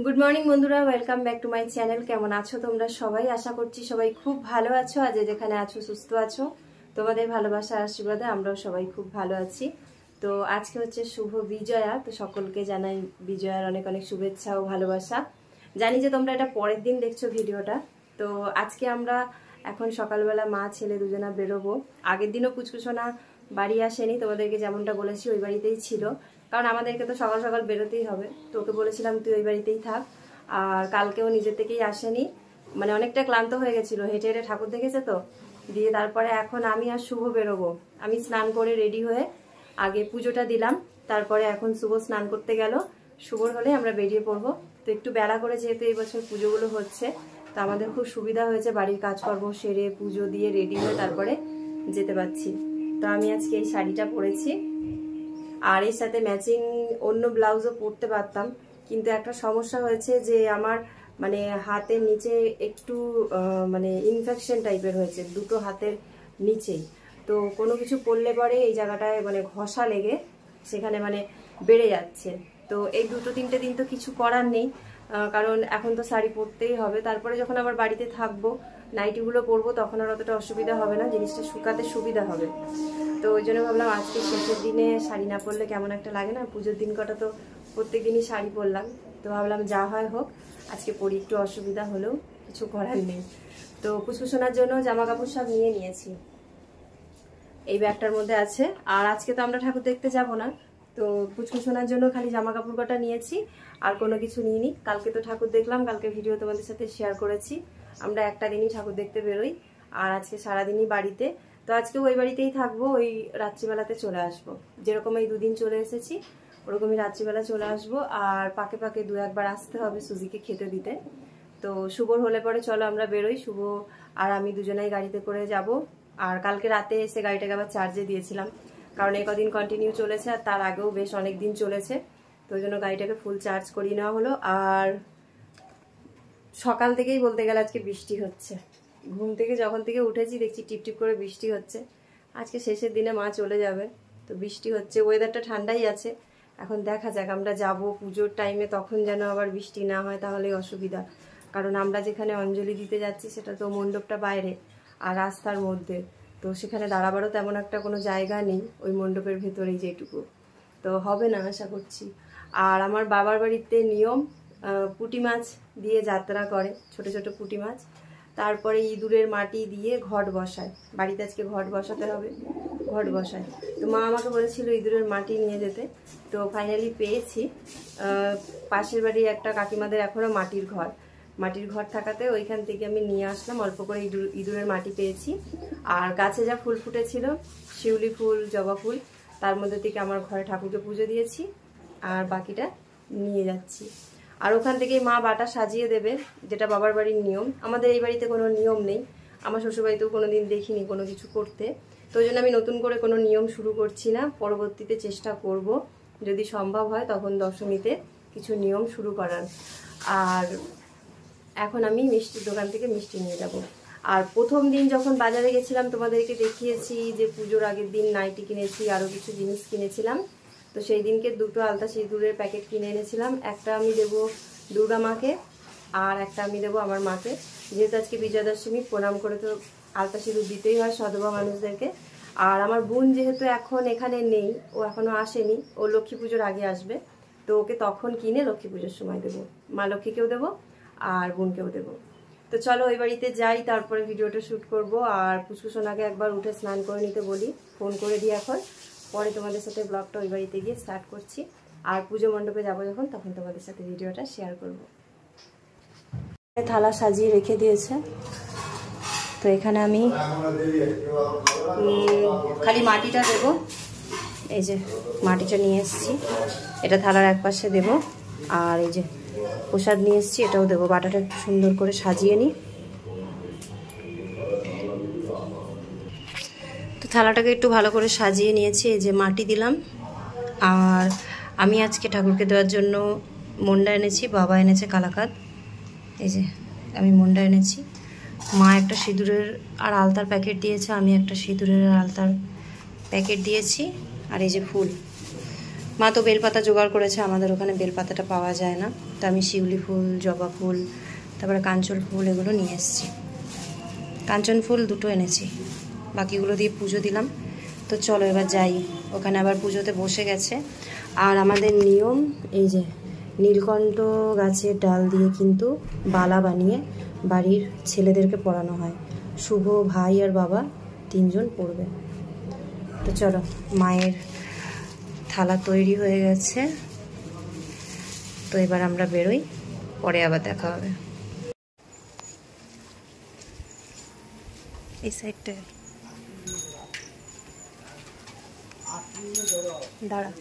Good morning বন্ধুরা, welcome back to my channel. কেমন আছো তোমরা সবাই? আশা করছি সবাই খুব ভালো আছো। আজ যেখানে আছো সুস্থ আছো। তোমাদের ভালোবাসা আশীর্বাদে আমরাও সবাই খুব ভালো আছি। তো আজকে হচ্ছে শুভ বিজয়া, তো সকলকে জানাই বিজয়ার অনেক অনেক শুভেচ্ছা ও ভালোবাসা। জানি যে তোমরা এটা পরের দিন দেখছো ভিডিওটা। তো আজকে আমরা এখন সকালবেলা মা ছেলে দুজনা বেরোবো। আগের দিনও কুচকুচোনা বাড়ি আসেনি, তোমাদেরকে যেমনটা বলেছি ওই বাড়িতেই ছিল, কারণ আমাদেরকে তো সকাল সকাল বেরোতেই হবে। তো ওকে বলেছিলাম তুই ওই বাড়িতেই থাক। আর কালকেও নিজের থেকেই আসেনি, মানে অনেকটা ক্লান্ত হয়ে গেছিলো, হেঁটে হেঁটে ঠাকুর দেখেছে তো। দিয়ে তারপরে এখন আমি আর শুভ বেরোবো। আমি স্নান করে রেডি হয়ে আগে পুজোটা দিলাম, তারপরে এখন শুভ স্নান করতে গেল। শুভর হলে আমরা বেরিয়ে পড়বো। তো একটু বেলা করে যেহেতু এই বছর পুজোগুলো হচ্ছে, তো আমাদের খুব সুবিধা হয়েছে, বাড়ির কাজকর্ম সেরে পুজো দিয়ে রেডি হয়ে তারপরে যেতে পারছি। তো আমি আজকে এই শাড়িটা পরেছি, আর এর সাথে ম্যাচিং অন্য ব্লাউজও পরতে পারতাম, কিন্তু একটা সমস্যা হয়েছে যে আমার মানে হাতের নিচে একটু মানে ইনফেকশন টাইপের হয়েছে দুটো হাতের নিচেই। তো কোনো কিছু পরলে পরে এই জায়গাটায় মানে ঘষা লেগে সেখানে মানে বেড়ে যাচ্ছে। তো এই দুটো তিনটে দিন তো কিছু করার নেই, কারণ এখন তো শাড়ি পরতেই হবে। তারপরে যখন আবার বাড়িতে থাকবো, নাইটিগুলো পরবো, তখন আর অতটা অসুবিধা হবে না, জিনিসটা শুকাতে সুবিধা হবে। তো ওই জন্য ভাবলাম আজকে শেষের দিনে শাড়ি না পরলে কেমন একটা লাগে না। পুজোর দিন কটা তো প্রত্যেক দিনই শাড়ি পরলাম, তো ভাবলাম যা হয় হোক, আজকে পরি। একটু অসুবিধা হলেও কিছু করার নেই। তো কুচকুচোনার জন্য জামা কাপড় সব নিয়ে নিয়েছি, এই ব্যাগটার মধ্যে আছে। আর আজকে তো আমরা ঠাকুর দেখতে যাব না, তো কুচকুচোনার জন্য খালি জামা কাপড় কটা নিয়েছি, আর কোনো কিছু নিইনি। কালকে তো ঠাকুর দেখলাম, কালকে ভিডিও তোমাদের সাথে শেয়ার করেছি। আমরা একটা দিনই ঠাকুর দেখতে বেরোই, আর আজকে সারাদিনই বাড়িতে। তো আজকে ওই বাড়িতেই থাকবো, ওই রাত্রিবেলাতে চলে আসবো। যেরকম এই দুদিন চলে এসেছি ওরকমই রাত্রিবেলা চলে আসবো। আর পাকে পাকে দু একবার আসতে হবে সুজিকে খেতে দিতে। তো শুভর হলে পরে চলো আমরা বেরোই। শুভ আর আমি দুজনেই গাড়িতে করে যাব। আর কালকে রাতে এসে গাড়িটাকে আবার চার্জে দিয়েছিলাম, কারণ এই কদিন কন্টিনিউ চলেছে, আর তার আগেও বেশ অনেক দিন চলেছে। তো ওই জন্য গাড়িটাকে ফুল চার্জ করিয়ে নেওয়া হলো। আর সকাল থেকেই বলতে গেলে আজকে বৃষ্টি হচ্ছে। ঘুম থেকে যখন থেকে উঠেছি দেখছি টিপটিপ করে বৃষ্টি হচ্ছে। আজকে শেষের দিনে মা চলে যাবে, তো বৃষ্টি হচ্ছে। ওয়েদারটা ঠান্ডাই আছে। এখন দেখা যাক, আমরা যাব পুজোর টাইমে, তখন যেন আবার বৃষ্টি না হয়, তাহলেই অসুবিধা। কারণ আমরা যেখানে অঞ্জলি দিতে যাচ্ছি সেটা তো মণ্ডপটা বাইরে আর রাস্তার মধ্যে, তো সেখানে দাঁড়াবারও তেমন একটা কোনো জায়গা নেই ওই মণ্ডপের ভেতরেই যেটুকু। তো হবে না আশা করছি। আর আমার বাবার বাড়িতে নিয়ম, পুঁটি মাছ দিয়ে যাত্রা করে, ছোট ছোট পুঁটি মাছ। তারপরে ইঁদুরের মাটি দিয়ে ঘট বসায়। বাড়িতে আজকে ঘট বসাতে হবে, ঘট বসায়। তো মা আমাকে বলেছিল ইঁদুরের মাটি নিয়ে যেতে, তো ফাইনালি পেয়েছি। পাশের বাড়ি একটা কাকিমাদের এখনও মাটির ঘর থাকাতে ওইখান থেকে আমি নিয়ে আসলাম, অল্প করে ইঁদুরের মাটি পেয়েছি। আর গাছে যা ফুল ফুটেছিল, শিউলি ফুল, জবা ফুল, তার মধ্যে থেকে আমার ঘরে ঠাকুরকে পুজো দিয়েছি, আর বাকিটা নিয়ে যাচ্ছি। আর ওখান থেকেই মা বাটা সাজিয়ে দেবে, যেটা বাবার বাড়ির নিয়ম। আমাদের এই বাড়িতে কোনো নিয়ম নেই, আমার শ্বশুরবাড়িতেও কোনো দিন দেখিনি কোনো কিছু করতে। তো ওই জন্য আমি নতুন করে কোনো নিয়ম শুরু করছি না, পরবর্তীতে চেষ্টা করব যদি সম্ভব হয় তখন দশমীতে কিছু নিয়ম শুরু করার। আর এখন আমি মিষ্টির দোকান থেকে মিষ্টি নিয়ে যাব। আর প্রথম দিন যখন বাজারে গেছিলাম তোমাদেরকে দেখিয়েছি যে পুজোর আগের দিন নাইটি কিনেছি, আরও কিছু জিনিস কিনেছিলাম। তো সেই দিনকে দুটো আলতা সিঁদুরের প্যাকেট কিনে এনেছিলাম। একটা আমি দেবো দুর্গা মাকে, আর একটা আমি দেবো আমার মাকে। যেহেতু আজকে বিজয়া দশমী, প্রণাম করে তো আলতা সিঁদুর দিতেই হয় সধবা মানুষদেরকে। আর আমার বোন যেহেতু এখন এখানে নেই, ও এখনও আসেনি, ও লক্ষ্মী পুজোর আগে আসবে, তো ওকে তখন কিনে লক্ষ্মী পুজোর সময় দেবো। মা লক্ষ্মীকেও দেবো আর বোনকেও দেবো। তো চলো ওই বাড়িতে যাই, তারপরে ভিডিওটা শ্যুট করব। আর পুচকুসোনাকে একবার উঠে স্নান করে নিতে বলি, ফোন করে দিই এখন। পরে তোমাদের সাথে ব্লগটা ওই বাড়িতে গিয়ে স্টার্ট করছি। আর পুজো মণ্ডপে যাবো যখন, তখন তোমাদের সাথে ভিডিওটা শেয়ার করব। থালা সাজিয়ে রেখে দিয়েছে, তো এখানে আমি খালি মাটিটা দেব। এই যে মাটিটা নিয়ে এসেছি, এটা থালার এক পাশে দেব। আর এই যে প্রসাদ নিয়ে এসেছি, এটাও দেবো। বাটাটা একটু সুন্দর করে সাজিয়ে নিই। তো থালাটাকে একটু ভালো করে সাজিয়ে নিয়েছি। এই যে মাটি দিলাম। আর আমি আজকে ঠাকুরকে দেওয়ার জন্য মন্ডা এনেছি, বাবা এনেছে কালাকাঁদ। এই যে আমি মন্ডা এনেছি। মা একটা সিঁদুরের আর আলতার প্যাকেট দিয়েছে, আমি একটা সিঁদুরের আর আলতার প্যাকেট দিয়েছি। আর এই যে ফুল, মা তো বেলপাতা জোগাড় করেছে, আমাদের ওখানে বেলপাতাটা পাওয়া যায় না, তো আমি শিউলি ফুল, জবা ফুল, তারপরে কাঞ্চন ফুল এগুলো নিয়ে এসেছি। কাঞ্চন ফুল 2টো এনেছি, বাকিগুলো দিয়ে পুজো দিলাম। তো চলো এবার যাই, ওখানে আবার পুজোতে বসে গেছে। আর আমাদের নিয়ম এই যে নীলকণ্ঠ গাছের ডাল দিয়ে কিন্তু বালা বানিয়ে বাড়ির ছেলেদেরকে পরানো হয়। শুভ, ভাই আর বাবা 3 জন পড়বে। তো চলো, মায়ের থালা তৈরি হয়ে গেছে, তো এবার আমরা বেরোই, পরে আবার দেখা হবে। এই সাইডটা দাঁড়া।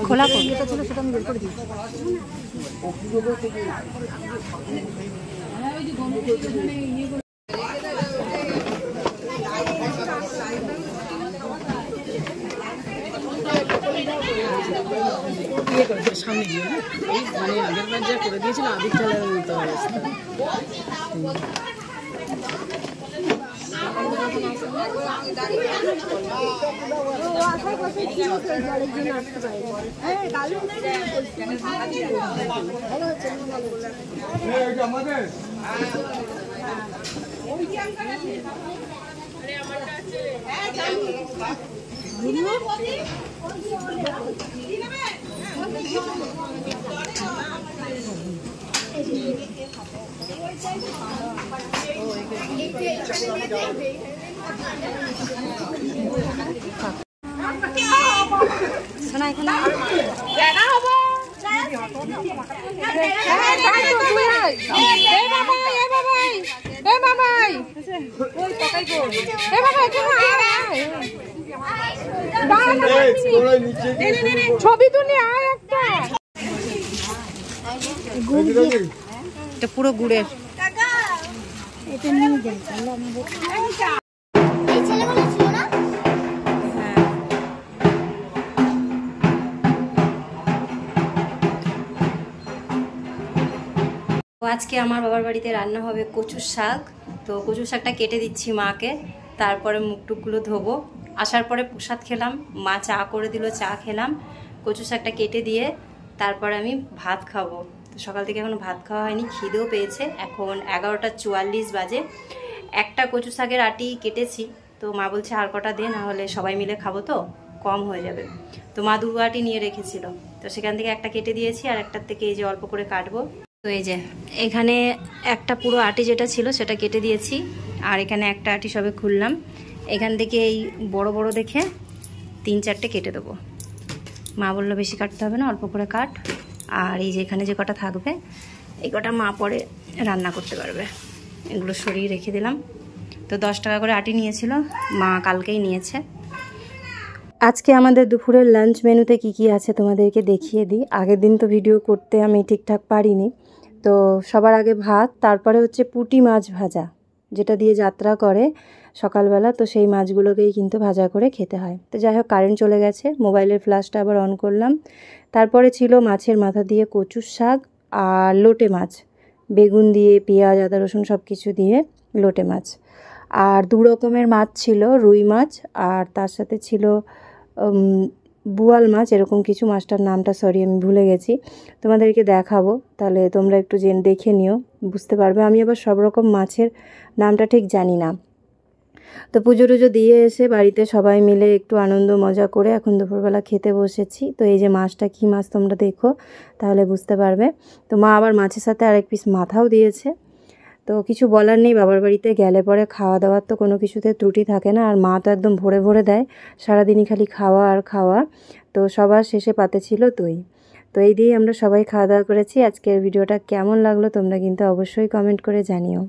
খোলা যেটা ছিল সেটা আমি বের করে দিই। সামনে গিয়ে মানে আগের বার যা করে দিয়েছিল আবির ঠেলার মতো অবস্থা। ছবি তুলে একটা পুরো গুড়ের আজকে আমার বাবার বাড়িতে রান্না হবে কচুর শাক। তো কচুর শাকটা কেটে দিচ্ছি মাকে, তারপরে মুখটুকগুলো ধোবো। আসার পরে প্রসাদ খেলাম, মা চা করে দিল, চা খেলাম। কচুর শাকটা কেটে দিয়ে তারপরে আমি ভাত খাবো। তো সকাল থেকে এখনো ভাত খাওয়া হয়নি, খিদেও পেয়েছে। এখন 11টা 44 বাজে। একটা কচু শাকের আটি কেটেছি, তো মা বলছে আর কটা দে, না হলে সবাই মিলে খাবো তো কম হয়ে যাবে। তো মা 2 আটি নিয়ে রেখেছিল, তো সেখান থেকে একটা কেটে দিয়েছি, আর একটার থেকে এই যে অল্প করে কাটবো। তো এই যে এখানে একটা পুরো আটি যেটা ছিল সেটা কেটে দিয়েছি, আর এখানে একটা আটি সবে খুললাম। এখান থেকে এই বড় বড় দেখে 3-4টে কেটে দেবো। মা বললো বেশি কাটতে হবে না, অল্প করে কাট। আর এই যে এখানে যে কটা থাকবে এই কটা মা পরে রান্না করতে পারবে, এগুলো সরিয়ে রেখে দিলাম। তো 10 টাকা করে আটি নিয়েছিল, মা কালকেই নিয়েছে। আজকে আমাদের দুপুরের লাঞ্চ মেনুতে কি কি আছে তোমাদেরকে দেখিয়ে দিই। আগের দিন তো ভিডিও করতে আমি ঠিকঠাক পারিনি। তো সবার আগে ভাত, তারপরে হচ্ছে পুঁটি মাছ ভাজা, যেটা দিয়ে যাত্রা করে সকালবেলা। তো সেই মাছগুলোকেই কিন্তু ভাজা করে খেতে হয়। তো যাই হোক, কারেন্ট চলে গেছে, মোবাইলের ফ্ল্যাশটা আবার অন করলাম। তারপরে ছিল মাছের মাথা দিয়ে কচুর শাক আর লোটে মাছ, বেগুন দিয়ে, পেঁয়াজ, আদা রসুন সব কিছু দিয়ে লোটে মাছ। আর 2 রকমের মাছ ছিল, রুই মাছ আর তার সাথে ছিল বোয়াল মাছ, এরকম কিছু। মাছটার নামটা সরি আমি ভুলে গেছি, তোমাদেরকে দেখাবো, তাহলে তোমরা একটু দেখে নিও, বুঝতে পারবে। আমি আবার সব রকম মাছের নামটা ঠিক জানি না। তো পুজো টুজো দিয়ে এসে বাড়িতে সবাই মিলে একটু আনন্দ মজা করে এখন দুপুরবেলা খেতে বসেছি। তো এই যে মাছটা কী মাছ তোমরা দেখো তাহলে বুঝতে পারবে। তো মা আবার মাছের সাথে আরেক পিস মাথাও দিয়েছে। তো কিছু বলার নেই, বাবার বাড়িতে গেলে পরে খাওয়া দাওয়ার তো কোনো কিছুতে ত্রুটি থাকে না। আর মা তো একদম ভরে ভরে দেয়, সারাদিনই খালি খাওয়া আর খাওয়া। তো সবার শেষে পাতে ছিল দই। তো এই দিয়েই আমরা সবাই খাওয়া দাওয়া করেছি। আজকের ভিডিওটা কেমন লাগলো তোমরা কিন্তু অবশ্যই কমেন্ট করে জানিও।